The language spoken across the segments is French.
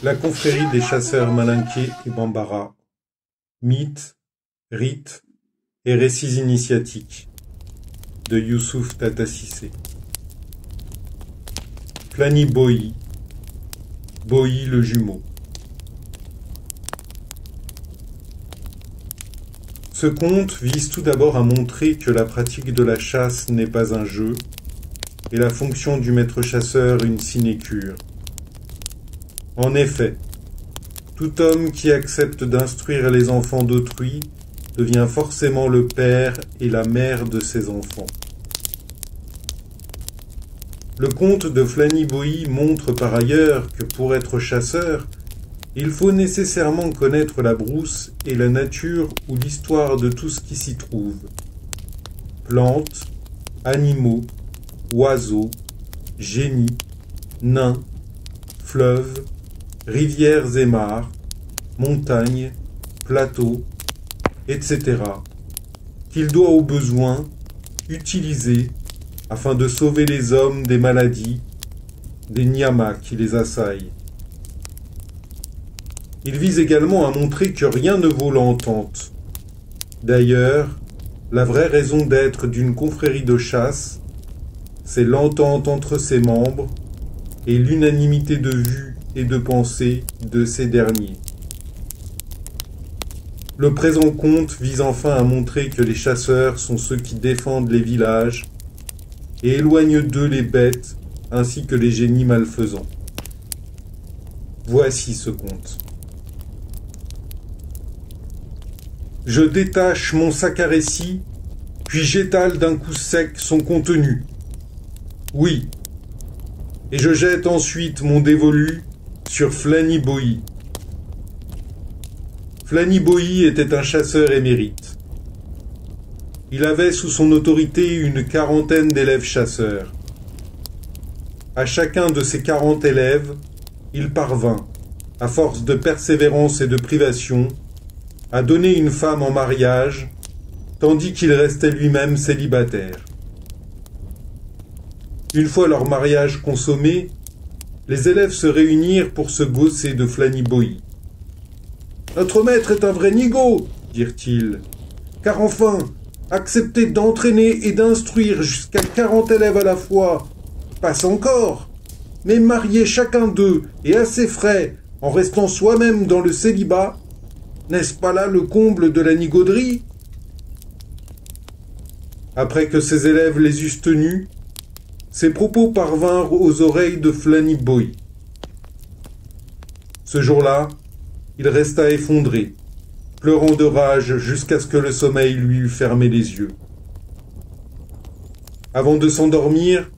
La confrérie des chasseurs Malinké et Bambara. Mythes, rites et récits initiatiques de Youssouf Tata Cissé. Flani Boyi, Boyi le jumeau. Ce conte vise tout d'abord à montrer que la pratique de la chasse n'est pas un jeu, et la fonction du maître chasseur une sinécure. En effet, tout homme qui accepte d'instruire les enfants d'autrui devient forcément le père et la mère de ses enfants. Le conte de Flani Boyi montre par ailleurs que pour être chasseur, il faut nécessairement connaître la brousse et la nature ou l'histoire de tout ce qui s'y trouve. Plantes, animaux, oiseaux, génies, nains, fleuves, rivières et mares, montagnes, plateaux, etc., qu'il doit au besoin utiliser afin de sauver les hommes des maladies, des nyamas qui les assaillent. Il vise également à montrer que rien ne vaut l'entente. D'ailleurs, la vraie raison d'être d'une confrérie de chasse, c'est l'entente entre ses membres et l'unanimité de vue et de pensée de ces derniers. Le présent conte vise enfin à montrer que les chasseurs sont ceux qui défendent les villages et éloignent d'eux les bêtes ainsi que les génies malfaisants. Voici ce conte. Je détache mon sac à récit, puis j'étale d'un coup sec son contenu. Oui, et je jette ensuite mon dévolu sur Flani Boyi. Flani Boyi était un chasseur émérite. Il avait sous son autorité une quarantaine d'élèves chasseurs. À chacun de ces 40 élèves, il parvint, à force de persévérance et de privation, à donner une femme en mariage, tandis qu'il restait lui-même célibataire. Une fois leur mariage consommé, les élèves se réunirent pour se gausser de Flani Boyi. « Notre maître est un vrai nigaud, dirent-ils, car enfin, accepter d'entraîner et d'instruire jusqu'à 40 élèves à la fois, passe encore, mais marier chacun d'eux et à ses frais, en restant soi-même dans le célibat, n'est-ce pas là le comble de la nigauderie ?» Après que ses élèves les eussent tenus, ces propos parvinrent aux oreilles de Flani Boyi. Ce jour-là, il resta effondré, pleurant de rage jusqu'à ce que le sommeil lui eût fermé les yeux. Avant de s'endormir,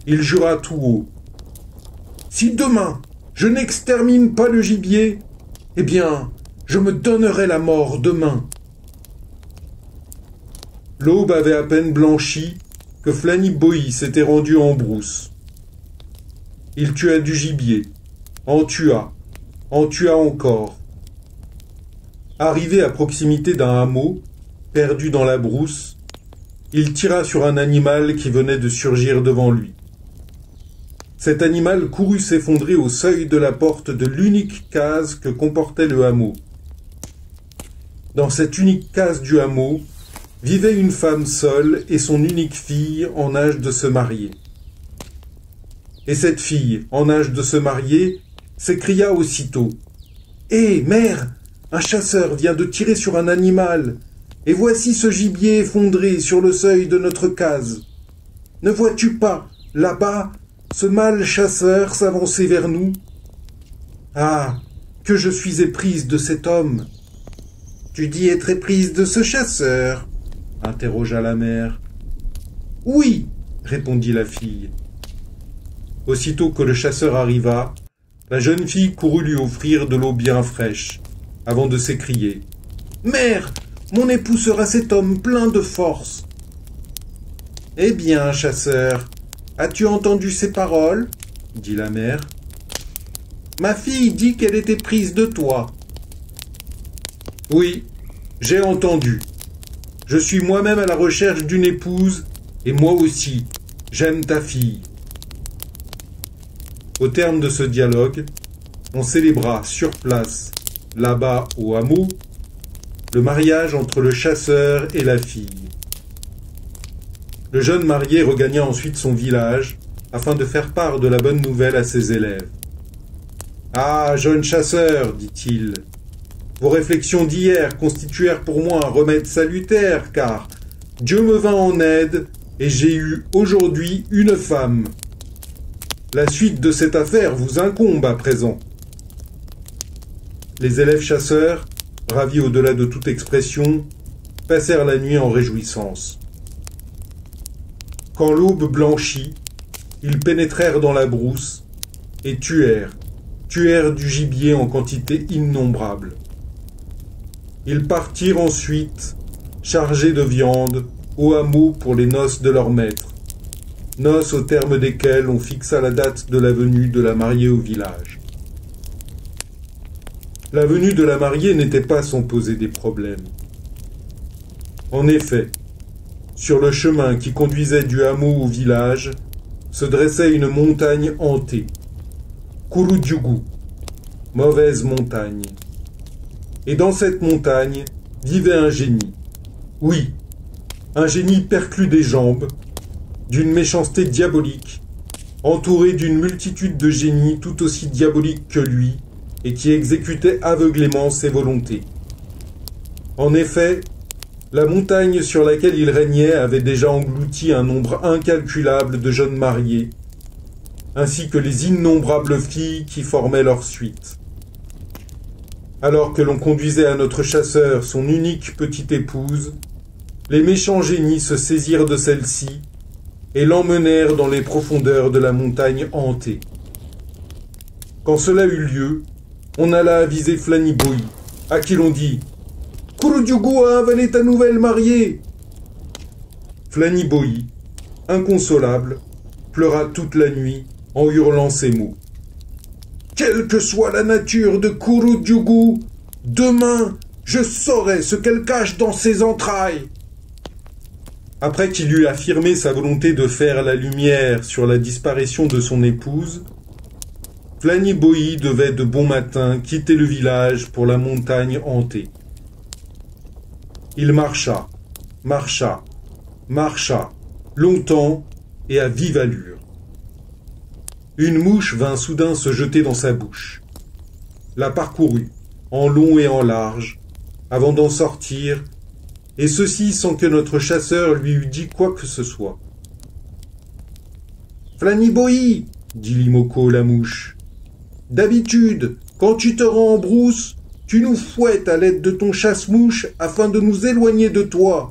il jura tout haut. « Si demain je n'extermine pas le gibier, eh bien, je me donnerai la mort demain. » L'aube avait à peine blanchi que Flani Boyi s'était rendu en brousse. Il tua du gibier, en tua encore. Arrivé à proximité d'un hameau, perdu dans la brousse, il tira sur un animal qui venait de surgir devant lui. Cet animal courut s'effondrer au seuil de la porte de l'unique case que comportait le hameau. Dans cette unique case du hameau, vivait une femme seule et son unique fille en âge de se marier. Et cette fille, en âge de se marier, s'écria aussitôt « Hé, mère, un chasseur vient de tirer sur un animal, et voici ce gibier effondré sur le seuil de notre case. Ne vois-tu pas, là-bas, ce mâle chasseur s'avancer vers nous? Ah, que je suis éprise de cet homme !»« Tu dis être éprise de ce chasseur ?» interrogea la mère. « Oui, répondit la fille. Aussitôt que le chasseur arriva, la jeune fille courut lui offrir de l'eau bien fraîche, avant de s'écrier « Mère, mon époux sera cet homme plein de force. »« Eh bien, chasseur, as-tu entendu ses paroles ?» dit la mère. « Ma fille dit qu'elle était prise de toi, Oui, j'ai entendu. Je suis moi-même à la recherche d'une épouse, et moi aussi, j'aime ta fille. » Au terme de ce dialogue, on célébra sur place, là-bas au hameau, le mariage entre le chasseur et la fille. Le jeune marié regagna ensuite son village afin de faire part de la bonne nouvelle à ses élèves. « Ah, jeune chasseur, dit-il, vos réflexions d'hier constituèrent pour moi un remède salutaire, car Dieu me vint en aide et j'ai eu aujourd'hui une femme. La suite de cette affaire vous incombe à présent. » Les élèves chasseurs, ravis au-delà de toute expression, passèrent la nuit en réjouissance. Quand l'aube blanchit, ils pénétrèrent dans la brousse et tuèrent du gibier en quantité innombrable. Ils partirent ensuite, chargés de viande, au hameau pour les noces de leur maître, noces au terme desquelles on fixa la date de la venue de la mariée au village. La venue de la mariée n'était pas sans poser des problèmes. En effet, sur le chemin qui conduisait du hameau au village, se dressait une montagne hantée. Kurudyugu, mauvaise montagne. Et dans cette montagne vivait un génie. Oui, un génie perclus des jambes, d'une méchanceté diabolique, entouré d'une multitude de génies tout aussi diaboliques que lui, et qui exécutaient aveuglément ses volontés. En effet, la montagne sur laquelle il régnait avait déjà englouti un nombre incalculable de jeunes mariés, ainsi que les innombrables filles qui formaient leur suite. Alors que l'on conduisait à notre chasseur son unique petite épouse, les méchants génies se saisirent de celle-ci et l'emmenèrent dans les profondeurs de la montagne hantée. Quand cela eut lieu, on alla aviser Flaniboy, à qui l'on dit « Kurudyugu a avalé ta nouvelle mariée !» Flaniboy, inconsolable, pleura toute la nuit en hurlant ces mots. « Quelle que soit la nature de Kurudyugu, demain je saurai ce qu'elle cache dans ses entrailles !» Après qu'il eut affirmé sa volonté de faire la lumière sur la disparition de son épouse, Flaniboy devait de bon matin quitter le village pour la montagne hantée. Il marcha, longtemps et à vive allure. Une mouche vint soudain se jeter dans sa bouche. La parcourut, en long et en large, avant d'en sortir, et ceci sans que notre chasseur lui eût dit quoi que ce soit. « Flaniboy, dit Limoko la mouche, d'habitude, quand tu te rends en brousse, tu nous fouettes à l'aide de ton chasse-mouche afin de nous éloigner de toi.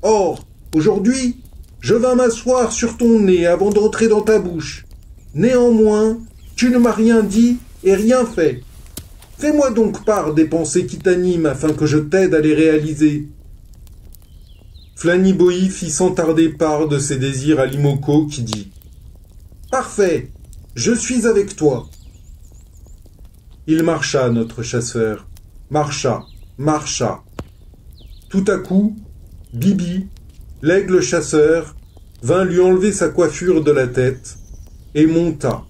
Or, aujourd'hui, je vins m'asseoir sur ton nez avant d'entrer dans ta bouche. Néanmoins, tu ne m'as rien dit et rien fait. Fais-moi donc part des pensées qui t'animent afin que je t'aide à les réaliser. » Flaniboy fit sans tarder part de ses désirs à Limoko qui dit « Parfait, je suis avec toi. » Il marcha, notre chasseur, marcha. Tout à coup, Bibi, l'aigle chasseur, vint lui enlever sa coiffure de la tête et monta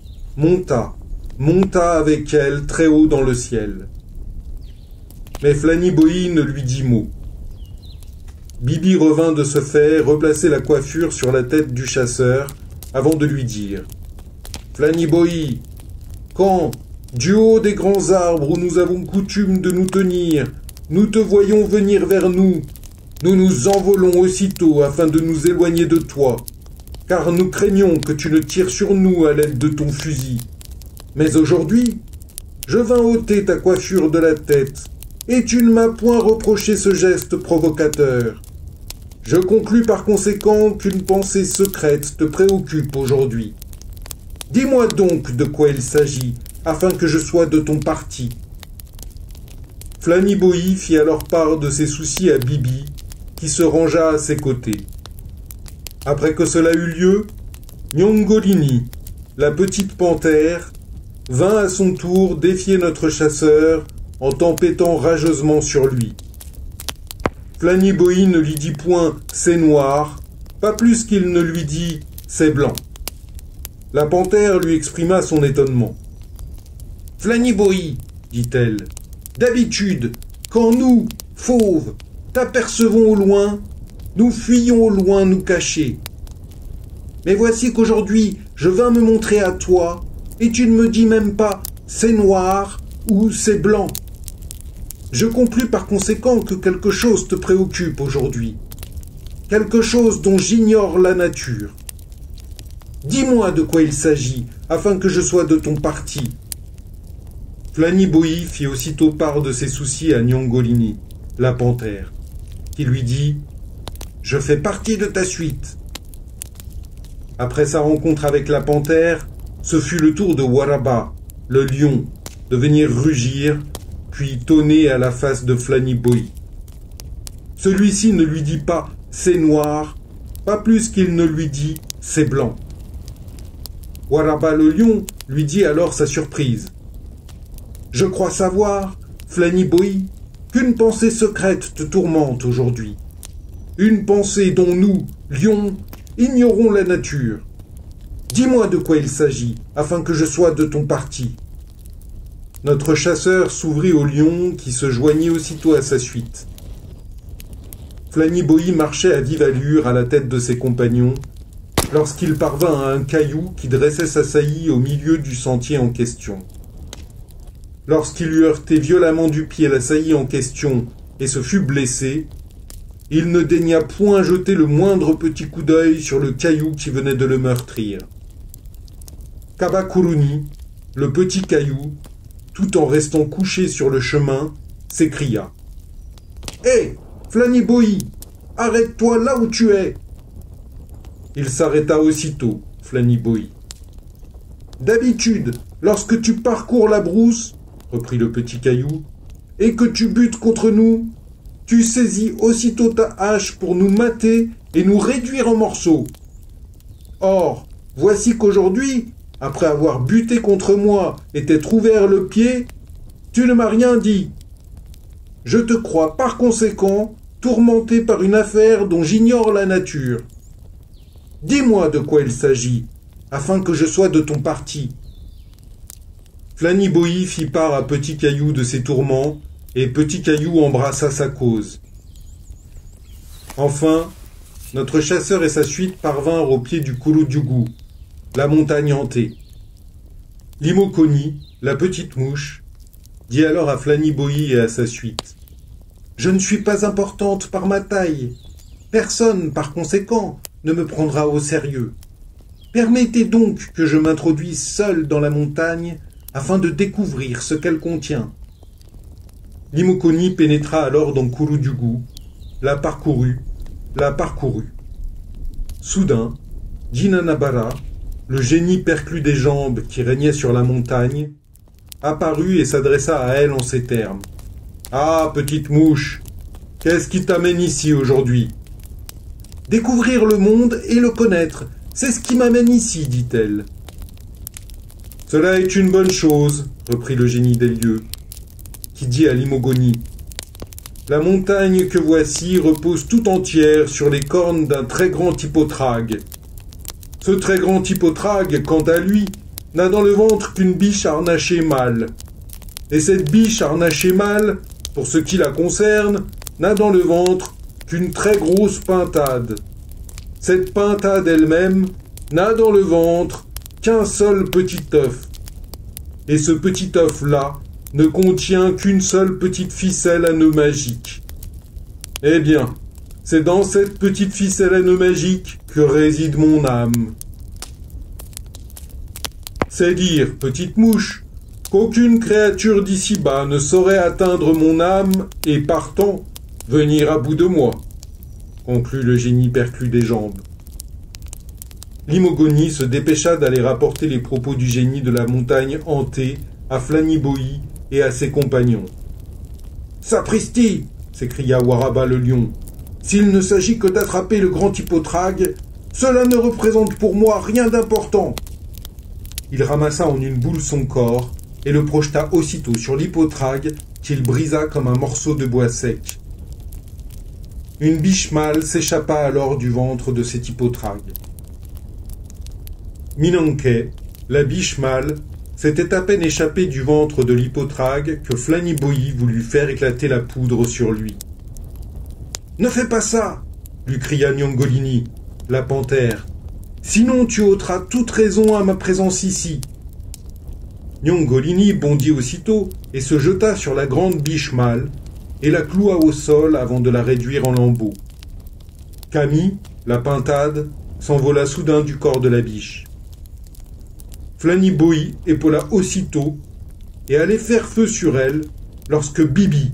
avec elle très haut dans le ciel. Mais Flaniboy ne lui dit mot. Bibi revint de ce fait replacer la coiffure sur la tête du chasseur avant de lui dire « Flaniboy, quand, du haut des grands arbres où nous avons coutume de nous tenir, nous te voyons venir vers nous, nous nous envolons aussitôt afin de nous éloigner de toi, car nous craignons que tu ne tires sur nous à l'aide de ton fusil. Mais aujourd'hui, je vins ôter ta coiffure de la tête, et tu ne m'as point reproché ce geste provocateur. Je conclus par conséquent qu'une pensée secrète te préoccupe aujourd'hui. Dis-moi donc de quoi il s'agit, afin que je sois de ton parti. » Flaniboy fit alors part de ses soucis à Bibi, qui se rangea à ses côtés. Après que cela eut lieu, Nyongolini, la petite panthère, vint à son tour défier notre chasseur en tempêtant rageusement sur lui. Flanniboy ne lui dit point « c'est noir », pas plus qu'il ne lui dit « c'est blanc ». La panthère lui exprima son étonnement. « Flanniboy, dit-elle, d'habitude, quand nous, fauves, t'apercevons au loin, nous fuyons au loin nous cacher. Mais voici qu'aujourd'hui, je vins me montrer à toi, et tu ne me dis même pas « c'est noir » ou « c'est blanc ». Je conclus par conséquent que quelque chose te préoccupe aujourd'hui, quelque chose dont j'ignore la nature. Dis-moi de quoi il s'agit, afin que je sois de ton parti. Flanniboy fit aussitôt part de ses soucis à Nyangolini, la panthère, qui lui dit « Je fais partie de ta suite ». Après sa rencontre avec la panthère, ce fut le tour de Waraba, le lion, de venir rugir, puis tonner à la face de Flanniboy. Celui-ci ne lui dit pas « c'est noir », pas plus qu'il ne lui dit « c'est blanc ». Waraba le lion lui dit alors sa surprise. « Je crois savoir, Flanniboy, qu'une pensée secrète te tourmente aujourd'hui. Une pensée dont nous, lions, ignorons la nature. Dis-moi de quoi il s'agit, afin que je sois de ton parti. » Notre chasseur s'ouvrit au lion qui se joignit aussitôt à sa suite. Flanniboy marchait à vive allure à la tête de ses compagnons lorsqu'il parvint à un caillou qui dressait sa saillie au milieu du sentier en question. Lorsqu'il eut heurté violemment du pied la saillie en question et se fut blessé, il ne daigna point jeter le moindre petit coup d'œil sur le caillou qui venait de le meurtrir. Kabakuruni, le petit caillou, tout en restant couché sur le chemin, s'écria. « Hé, Flanniboy, arrête-toi là où tu es !» Il s'arrêta aussitôt, Flanniboy. « D'habitude, lorsque tu parcours la brousse, reprit le petit caillou, et que tu butes contre nous, tu saisis aussitôt ta hache pour nous mater et nous réduire en morceaux. Or, voici qu'aujourd'hui, après avoir buté contre moi et t'être ouvert le pied, tu ne m'as rien dit. Je te crois par conséquent tourmenté par une affaire dont j'ignore la nature. Dis-moi de quoi il s'agit, afin que je sois de ton parti. » Flanniboy fit part à Petit Caillou de ses tourments, et Petit Caillou embrassa sa cause. Enfin, notre chasseur et sa suite parvinrent au pied du Kouloudiougu, la montagne hantée. Limokoni, la petite mouche, dit alors à Flanniboy et à sa suite. « Je ne suis pas importante par ma taille. Personne, par conséquent, ne me prendra au sérieux. Permettez donc que je m'introduise seul dans la montagne afin de découvrir ce qu'elle contient. » Limokoni pénétra alors dans Kouloudiougu, la parcourut. Soudain, Jinanabara, le génie perclus des jambes qui régnait sur la montagne, apparut et s'adressa à elle en ces termes. « Ah, petite mouche, qu'est-ce qui t'amène ici aujourd'hui ?»« Découvrir le monde et le connaître, c'est ce qui m'amène ici, dit-elle. »« Cela est une bonne chose, reprit le génie des lieux, qui dit à Limokoni. La montagne que voici repose tout entière sur les cornes d'un très grand hippotrague. Ce très grand hippotrague, quant à lui, n'a dans le ventre qu'une biche harnachée mâle. Et cette biche harnachée mâle, pour ce qui la concerne, n'a dans le ventre qu'une très grosse pintade. Cette pintade elle-même n'a dans le ventre qu'un seul petit œuf. Et ce petit œuf-là ne contient qu'une seule petite ficelle à nœud magique. Eh bien, c'est dans cette petite ficelle à nœud magique que réside mon âme. C'est dire, petite mouche, qu'aucune créature d'ici-bas ne saurait atteindre mon âme et, partant, venir à bout de moi, conclut le génie perclus des jambes. Limokoni se dépêcha d'aller rapporter les propos du génie de la montagne hantée à Flanniboy et à ses compagnons. « Sapristi !» s'écria Waraba le lion. « S'il ne s'agit que d'attraper le grand hippotrague, cela ne représente pour moi rien d'important. » Il ramassa en une boule son corps et le projeta aussitôt sur l'hippotrague qu'il brisa comme un morceau de bois sec. Une biche mâle s'échappa alors du ventre de cet hippotrague. Minanke, la biche mâle, s'était à peine échappée du ventre de l'hippotrague que Flanibohi voulut faire éclater la poudre sur lui. « Ne fais pas ça !» lui cria Nyangolini, la panthère. « Sinon tu ôteras toute raison à ma présence ici. » Nyangolini bondit aussitôt et se jeta sur la grande biche mâle et la cloua au sol avant de la réduire en lambeaux. Camille, la pintade, s'envola soudain du corps de la biche. Flanibohi épaula aussitôt et allait faire feu sur elle lorsque Bibi,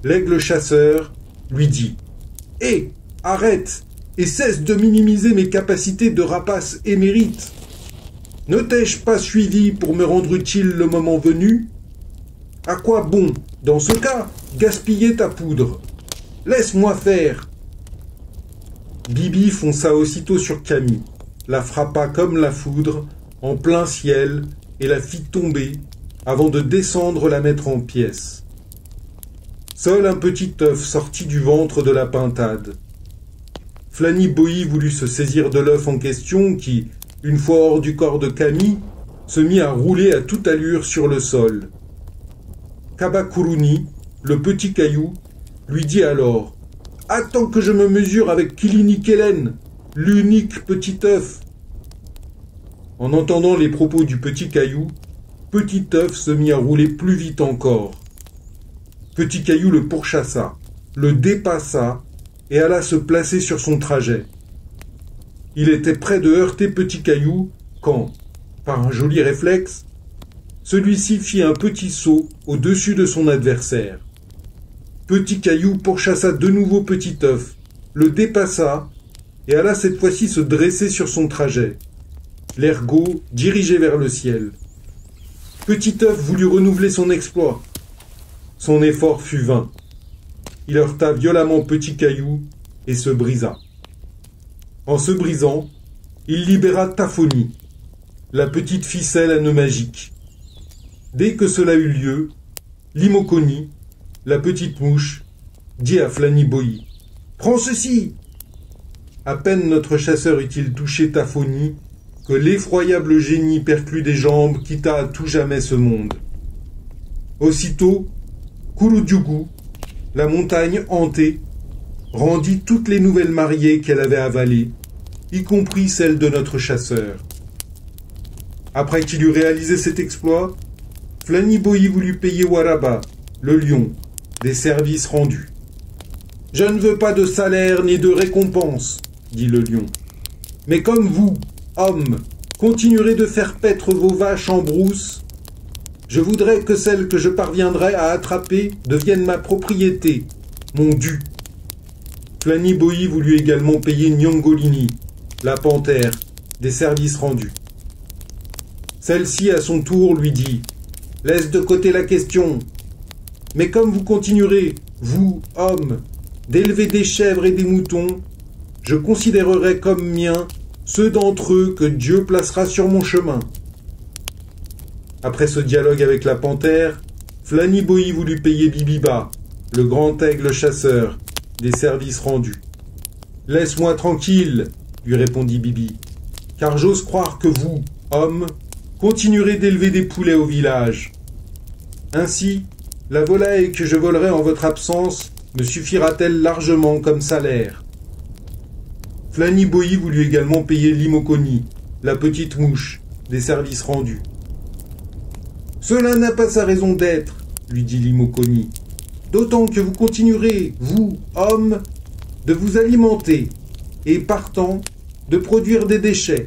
l'aigle chasseur, lui dit « Hé, arrête et cesse de minimiser mes capacités de rapace émérite. Ne t'ai-je pas suivi pour me rendre utile le moment venu? À quoi bon, dans ce cas, gaspiller ta poudre? Laisse-moi faire !» Bibi fonça aussitôt sur Camille, la frappa comme la foudre, en plein ciel, et la fit tomber, avant de descendre la mettre en pièces. Seul un petit œuf sortit du ventre de la pintade. Flanibohi voulut se saisir de l'œuf en question qui, une fois hors du corps de Camille, se mit à rouler à toute allure sur le sol. Kabakuruni, le petit caillou, lui dit alors « Attends que je me mesure avec Kilinikelen, l'unique petit œuf !» En entendant les propos du petit caillou, Petit œuf se mit à rouler plus vite encore. Petit caillou le pourchassa, le dépassa et alla se placer sur son trajet. Il était près de heurter Petit caillou quand, par un joli réflexe, celui-ci fit un petit saut au-dessus de son adversaire. Petit caillou pourchassa de nouveau Petit œuf, le dépassa et alla cette fois-ci se dresser sur son trajet, l'ergot dirigé vers le ciel. Petit œuf voulut renouveler son exploit. Son effort fut vain. Il heurta violemment Petit caillou et se brisa. En se brisant, il libéra Taphonie, la petite ficelle à nœud magique. Dès que cela eut lieu, Limokoni, la petite mouche, dit à Flanibohi « Prends ceci !» À peine notre chasseur eut-il touché Taphonie que l'effroyable génie perclus des jambes quitta à tout jamais ce monde. Aussitôt, Kurudyugu, la montagne hantée, rendit toutes les nouvelles mariées qu'elle avait avalées, y compris celles de notre chasseur. Après qu'il eut réalisé cet exploit, Flanibohi voulut payer Waraba, le lion, des services rendus. « Je ne veux pas de salaire ni de récompense, dit le lion. Mais comme vous, hommes, continuerez de faire paître vos vaches en brousse, je voudrais que celles que je parviendrai à attraper deviennent ma propriété, mon dû. » Flanibohi voulut également payer Nyangolini, la panthère, des services rendus. Celle-ci, à son tour, lui dit « Laisse de côté la question. Mais comme vous continuerez, vous, hommes, d'élever des chèvres et des moutons, je considérerai comme miens ceux d'entre eux que Dieu placera sur mon chemin. » Après ce dialogue avec la panthère, Flanibohi voulut payer Bibiba, le grand aigle chasseur, des services rendus. « Laisse-moi tranquille, lui répondit Bibi, car j'ose croire que vous, hommes, continuerez d'élever des poulets au village. Ainsi, la volaille que je volerai en votre absence me suffira-t-elle largement comme salaire. » Flanibohi voulut également payer Limokoni, la petite mouche, des services rendus. « Cela n'a pas sa raison d'être, lui dit Limokoni, d'autant que vous continuerez, vous, hommes, de vous alimenter, et partant, de produire des déchets.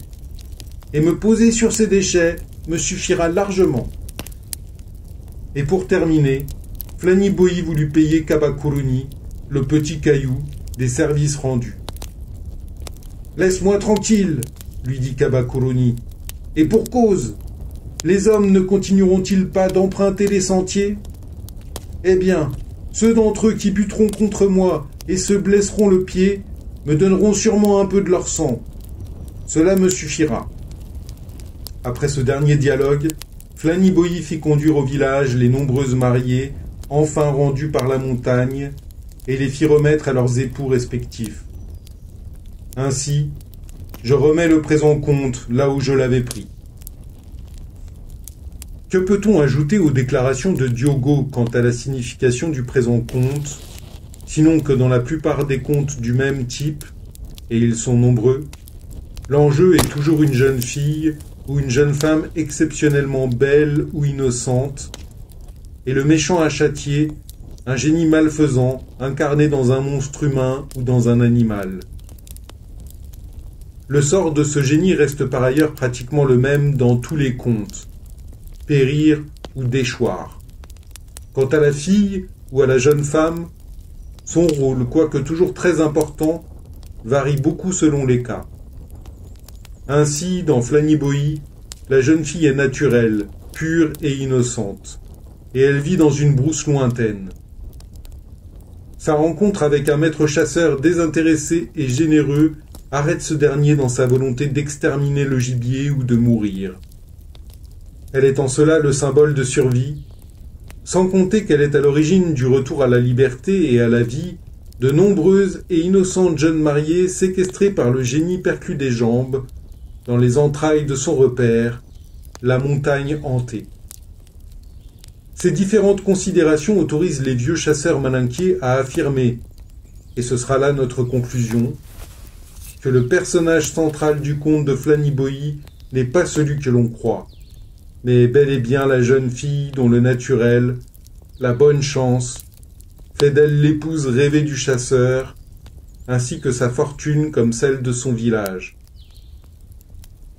Et me poser sur ces déchets me suffira largement. » Et pour terminer, Flanibohi voulut payer Kabakuruni, le petit caillou, des services rendus. « Laisse-moi tranquille, lui dit Kabakuruni. Et pour cause, les hommes ne continueront-ils pas d'emprunter les sentiers? Eh bien, ceux d'entre eux qui buteront contre moi et se blesseront le pied me donneront sûrement un peu de leur sang. Cela me suffira. » Après ce dernier dialogue, Flanibohi fit conduire au village les nombreuses mariées enfin rendus par la montagne, et les fit remettre à leurs époux respectifs. Ainsi, je remets le présent compte là où je l'avais pris. Que peut-on ajouter aux déclarations de Diogo quant à la signification du présent conte, sinon que dans la plupart des contes du même type, et ils sont nombreux, l'enjeu est toujours une jeune fille ou une jeune femme exceptionnellement belle ou innocente, et le méchant à châtier, un génie malfaisant incarné dans un monstre humain ou dans un animal. Le sort de ce génie reste par ailleurs pratiquement le même dans tous les contes. Périr ou déchoir. Quant à la fille ou à la jeune femme, son rôle, quoique toujours très important, varie beaucoup selon les cas. Ainsi, dans Flanibohi, la jeune fille est naturelle, pure et innocente, et elle vit dans une brousse lointaine. Sa rencontre avec un maître chasseur désintéressé et généreux arrête ce dernier dans sa volonté d'exterminer le gibier ou de mourir. Elle est en cela le symbole de survie, sans compter qu'elle est à l'origine du retour à la liberté et à la vie de nombreuses et innocentes jeunes mariées séquestrées par le génie perclus des jambes, dans les entrailles de son repère, la montagne hantée. Ces différentes considérations autorisent les vieux chasseurs malinquiers à affirmer, et ce sera là notre conclusion, que le personnage central du conte de Flanibohi n'est pas celui que l'on croit, mais bel et bien la jeune fille dont le naturel, la bonne chance, fait d'elle l'épouse rêvée du chasseur, ainsi que sa fortune comme celle de son village.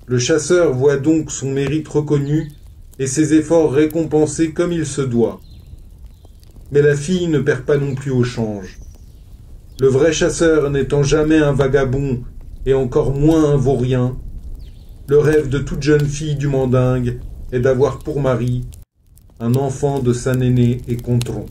Le chasseur voit donc son mérite reconnu et ses efforts récompensés comme il se doit. Mais la fille ne perd pas non plus au change. Le vrai chasseur n'étant jamais un vagabond et encore moins un vaurien, le rêve de toute jeune fille du Mandingue est d'avoir pour mari un enfant de Sanéné et Contron.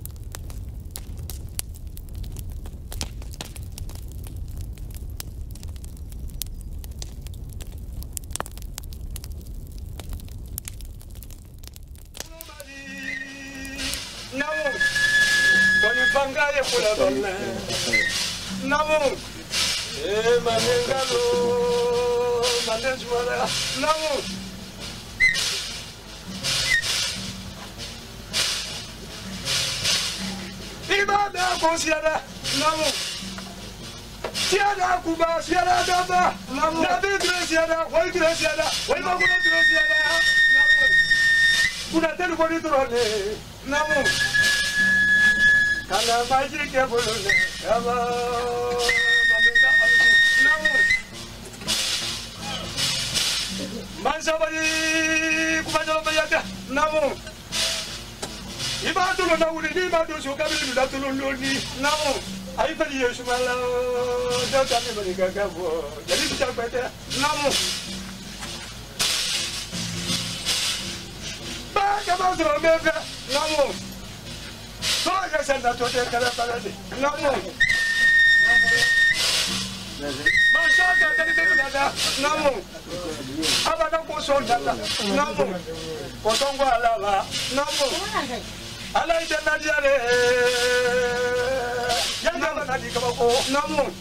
Namun